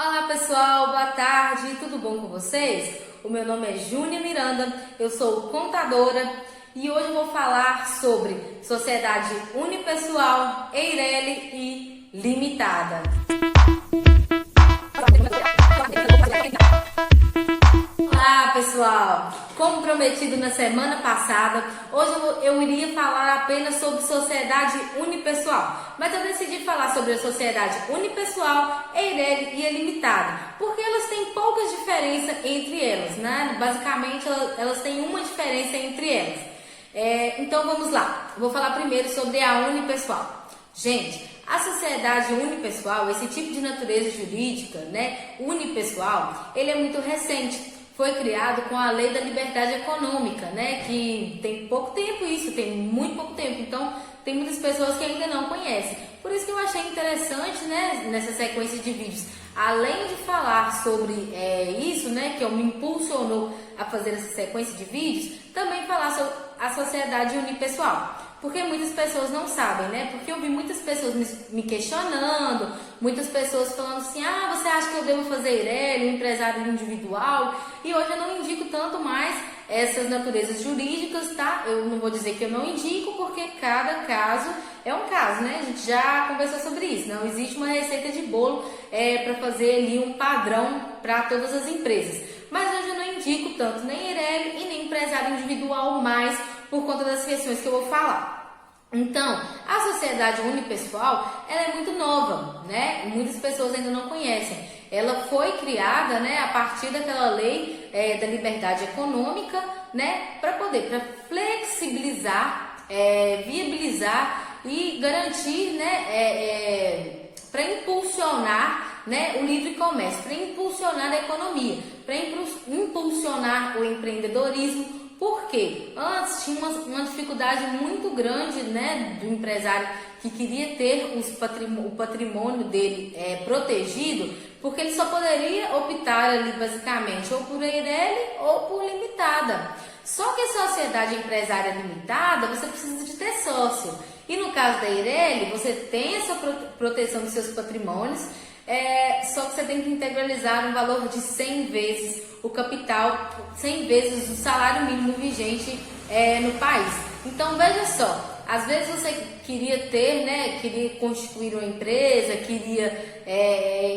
Olá pessoal, boa tarde, tudo bom com vocês? O meu nome é Júnia Miranda, eu sou contadora e hoje eu vou falar sobre sociedade unipessoal, EIRELI e limitada. Olá pessoal, como prometido na semana passada, hoje eu iria falar apenas sobre sociedade unipessoal, mas eu decidi falar sobre a sociedade unipessoal, EIRELI e a limitada, porque elas têm poucas diferenças entre elas, né? Basicamente elas têm uma diferença entre elas. Então vamos lá, vou falar primeiro sobre a unipessoal. Gente, a sociedade unipessoal, esse tipo de natureza jurídica, né, unipessoal, ele é muito recente. Foi criado com a Lei da Liberdade Econômica, né, que tem pouco tempo isso, tem muito pouco tempo, então tem muitas pessoas que ainda não conhecem. Por isso que eu achei interessante, né, nessa sequência de vídeos, além de falar sobre isso, né, que me impulsionou a fazer essa sequência de vídeos, também falar sobre a sociedade unipessoal. Porque muitas pessoas não sabem, né? Porque eu vi muitas pessoas me questionando, muitas pessoas falando assim, você acha que eu devo fazer EIRELI, um empresário individual? E hoje eu não indico tanto mais essas naturezas jurídicas, tá? Eu não vou dizer que eu não indico, porque cada caso é um caso, né? A gente já conversou sobre isso, não existe uma receita de bolo para fazer ali um padrão para todas as empresas. Mas hoje eu não indico tanto nem EIRELI e nem empresário individual mais, por conta das questões que eu vou falar. Então, a sociedade unipessoal, ela é muito nova, né? Muitas pessoas ainda não conhecem. Ela foi criada, né, a partir daquela lei da liberdade econômica, né, para flexibilizar, viabilizar e garantir, né, para impulsionar, né, o livre comércio, para impulsionar a economia, para impulsionar o empreendedorismo. Por quê? Antes tinha uma dificuldade muito grande, né, do empresário que queria ter o patrimônio dele protegido, porque ele só poderia optar ali basicamente ou por EIRELI ou por limitada. Só que a sociedade empresária limitada, você precisa de ter sócio. E no caso da EIRELI, você tem essa proteção dos seus patrimônios, só que você tem que integralizar um valor de 100 vezes o capital, 100 vezes o salário mínimo vigente no país. Então veja só, às vezes você queria ter, né, queria constituir uma empresa, queria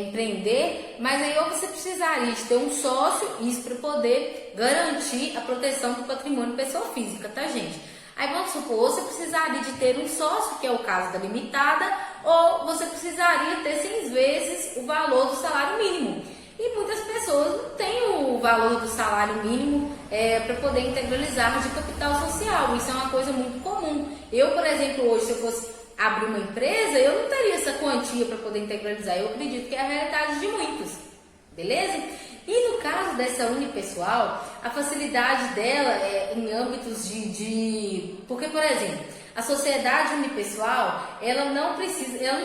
empreender, mas aí ou você precisaria de ter um sócio, isso para poder garantir a proteção do patrimônio pessoa física, tá gente? Aí vamos supor, você precisaria de ter um sócio, que é o caso da limitada, ou você precisaria ter 100 vezes o valor do salário mínimo. E muitas pessoas não têm o valor do salário mínimo para poder integralizar de capital social. Isso é uma coisa muito comum. Eu, por exemplo, hoje, se eu fosse abrir uma empresa, eu não teria essa quantia para poder integralizar. Eu acredito que é a realidade de muitos. Beleza? E no caso dessa unipessoal, a facilidade dela é em âmbitos Porque, por exemplo, a sociedade unipessoal, ela não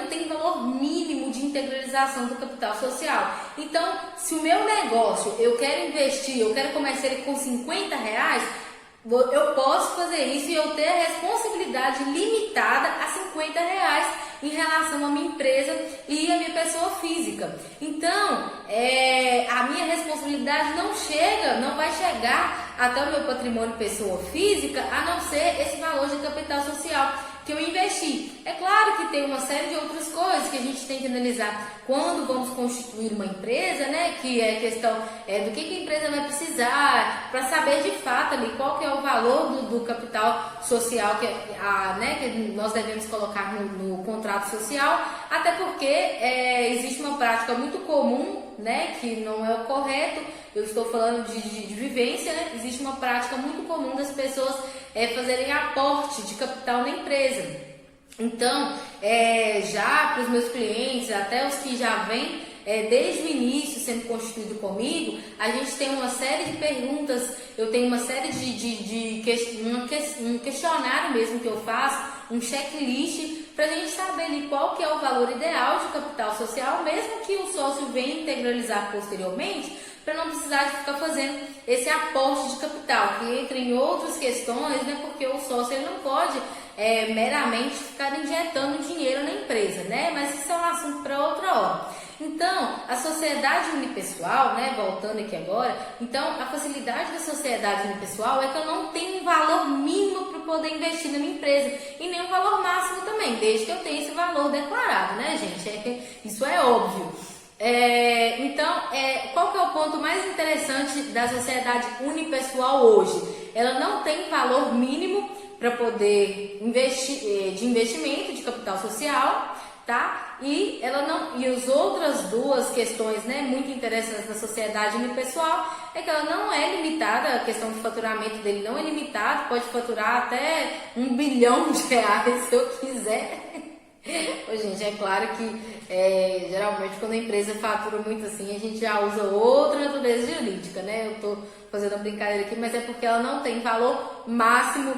tem valor mínimo de integralização do capital social. Então, se o meu negócio, eu quero investir, eu quero começar ele com R$50, eu posso fazer isso e eu ter a responsabilidade limitada a R$50 em relação à minha empresa e à minha pessoa física. Então, a minha responsabilidade não vai chegar até o meu patrimônio pessoa física, a não ser esse valor de capital social que eu investi. É claro que tem uma série de outras coisas que a gente tem que analisar quando vamos constituir uma empresa, né? Que é a questão do que a empresa vai precisar, para saber de fato ali qual que é o valor do capital social que nós devemos colocar no contrato social, até porque existe uma prática muito comum, né? Que não é o correto. Eu estou falando de vivência, né? Existe uma prática muito comum das pessoas fazerem aporte de capital na empresa. Então, já para os meus clientes, até os que já vêm desde o início sendo constituído comigo, a gente tem uma série de perguntas, eu tenho uma série um questionário mesmo que eu faço, um checklist, para a gente saber ali qual que é o valor ideal de capital social, mesmo que o sócio venha integralizar posteriormente, para não precisar de ficar fazendo esse aporte de capital, que entra em outras questões, né? Porque o sócio ele não pode meramente ficar injetando dinheiro na empresa, né? Mas isso é um assunto para outra hora. Então, a sociedade unipessoal, né, voltando aqui agora, então a facilidade da sociedade unipessoal é que eu não tenho um valor mínimo para poder investir na minha empresa e nem um valor máximo também, desde que eu tenha esse valor declarado, né, gente? Isso é óbvio. Então, qual que é o ponto mais interessante da sociedade unipessoal hoje? Ela não tem valor mínimo para poder investir, de investimento, de capital social, tá? E ela não, e as outras duas questões, né, muito interessantes da sociedade unipessoal é que ela não é limitada, a questão do faturamento dele não é limitado, pode faturar até R$1 bilhão se eu quiser. Ô, gente, é claro que geralmente quando a empresa fatura muito assim, a gente já usa outra natureza jurídica, né? Eu tô fazendo uma brincadeira aqui, mas é porque ela não tem valor máximo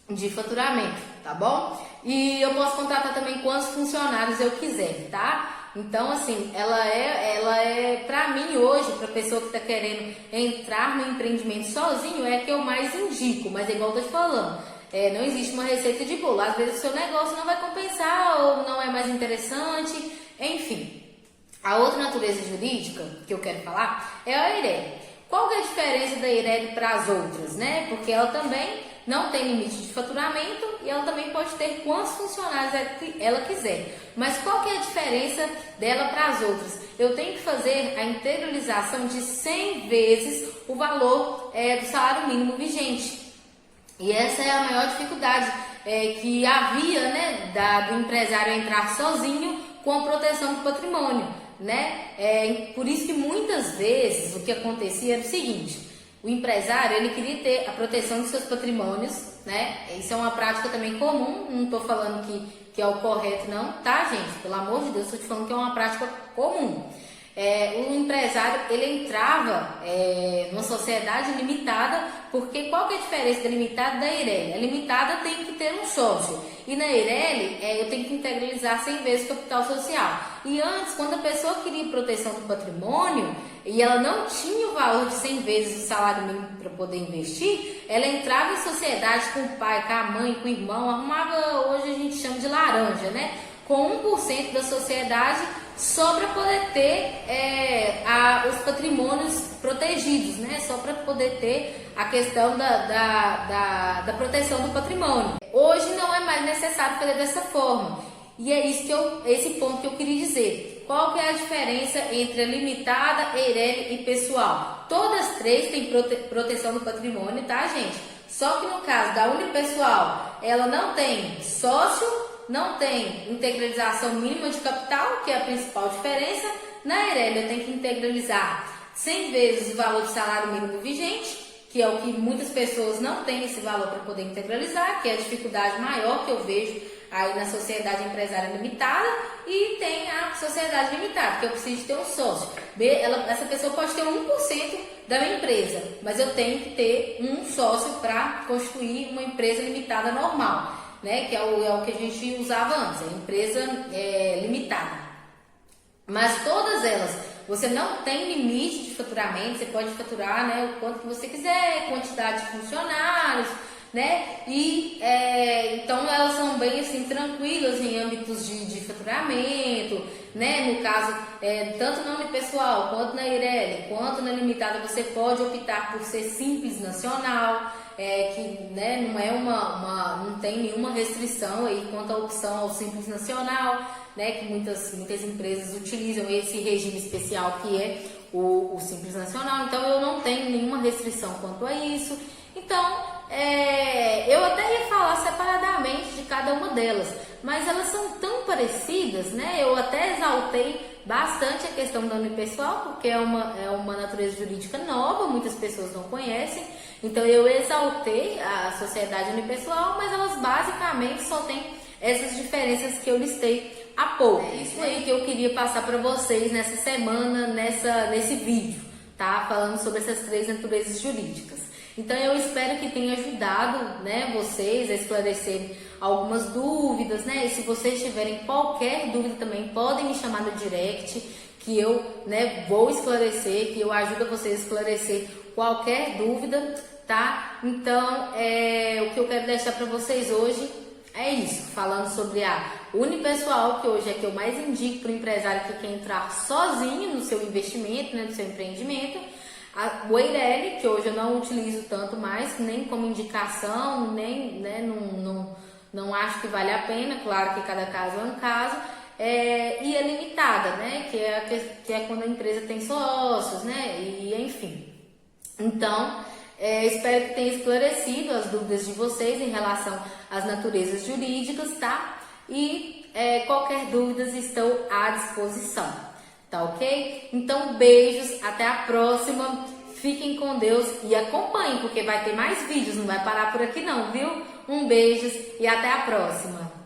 de faturamento, tá bom? E eu posso contratar também quantos funcionários eu quiser, tá? Então, assim, ela é pra mim hoje, pra pessoa que tá querendo entrar no empreendimento sozinho, é a que eu mais indico, mas é igual eu tô te falando, não existe uma receita de bolo, às vezes o seu negócio não vai compensar ou não é mais interessante, enfim. A outra natureza jurídica que eu quero falar é a EIRELI. Qual que é a diferença da EIRELI para as outras, né? Porque ela também não tem limite de faturamento e ela também pode ter quantos funcionários ela quiser. Mas qual que é a diferença dela para as outras? Eu tenho que fazer a integralização de 100 vezes o valor do salário mínimo vigente. E essa é a maior dificuldade que havia, né, do empresário entrar sozinho com a proteção do patrimônio, né? Por isso que muitas vezes o que acontecia era o seguinte: o empresário, ele queria ter a proteção dos seus patrimônios, né? Isso é uma prática também comum, não estou falando que é o correto não, tá, gente? Pelo amor de Deus, estou te falando que é uma prática comum. O empresário, ele entrava numa sociedade limitada, porque qual que é a diferença da limitada e da EIRELI? A limitada tem que ter um sócio, e na EIRELI eu tenho que integralizar 100 vezes o capital social. E antes, quando a pessoa queria proteção do patrimônio, e ela não tinha o valor de 100 vezes o salário mínimo para poder investir, ela entrava em sociedade com o pai, com a mãe, com o irmão, arrumava, hoje a gente chama de laranja, né? Com 1% da sociedade, só para poder ter os patrimônios protegidos, né? Só para poder ter a questão da proteção do patrimônio. Hoje não é mais necessário fazer dessa forma. E é isso esse ponto que eu queria dizer. Qual que é a diferença entre a limitada, EIRELI e pessoal? Todas três têm proteção do patrimônio, tá, gente? Só que no caso da unipessoal, ela não tem sócio, não tem integralização mínima de capital, que é a principal diferença. Na EIRELI eu tenho que integralizar 100 vezes o valor de salário mínimo vigente, que é o que muitas pessoas não têm esse valor para poder integralizar, que é a dificuldade maior que eu vejo aí na sociedade empresária limitada, e tem a sociedade limitada, que eu preciso ter um sócio. Essa pessoa pode ter 1% da minha empresa, mas eu tenho que ter um sócio para constituir uma empresa limitada normal, né? Que é o que a gente usava antes, a empresa limitada. Mas todas elas, você não tem limite de faturamento, você pode faturar, né, o quanto que você quiser, quantidade de funcionários, né? E então elas são bem assim tranquilas em âmbitos de faturamento, né? No caso, tanto na unipessoal, quanto na EIRELI, quanto na limitada, você pode optar por ser simples nacional, que, né, não é não tem nenhuma restrição aí quanto à opção ao simples nacional, né? Que muitas empresas utilizam esse regime especial que é o simples nacional. Então eu não tenho nenhuma restrição quanto a isso. Então eu até ia falar separadamente de cada uma delas, mas elas são tão parecidas, né? Eu até exaltei bastante a questão da unipessoal, porque é uma natureza jurídica nova, muitas pessoas não conhecem, então eu exaltei a sociedade unipessoal, mas elas basicamente só têm essas diferenças que eu listei há pouco. É isso aí que eu queria passar para vocês nessa semana, nesse vídeo, tá? Falando sobre essas três naturezas jurídicas. Então eu espero que tenha ajudado, né, vocês a esclarecerem algumas dúvidas, né? E se vocês tiverem qualquer dúvida também, podem me chamar no direct, que eu, né, vou esclarecer, que eu ajudo vocês a esclarecer qualquer dúvida, tá? Então, o que eu quero deixar para vocês hoje é isso, falando sobre a unipessoal, que hoje é que eu mais indico para o empresário que quer entrar sozinho no seu investimento, né, no seu empreendimento. O Eireli, que hoje eu não utilizo tanto mais, nem como indicação, nem, né, não acho que vale a pena, claro que cada caso é um caso, e a limitada, né, que é quando a empresa tem sócios, né, e enfim. Então, espero que tenha esclarecido as dúvidas de vocês em relação às naturezas jurídicas, tá? E qualquer dúvida estou à disposição, tá ok? Então, beijos, até a próxima, fiquem com Deus e acompanhem, porque vai ter mais vídeos, não vai parar por aqui não, viu? Um beijo e até a próxima!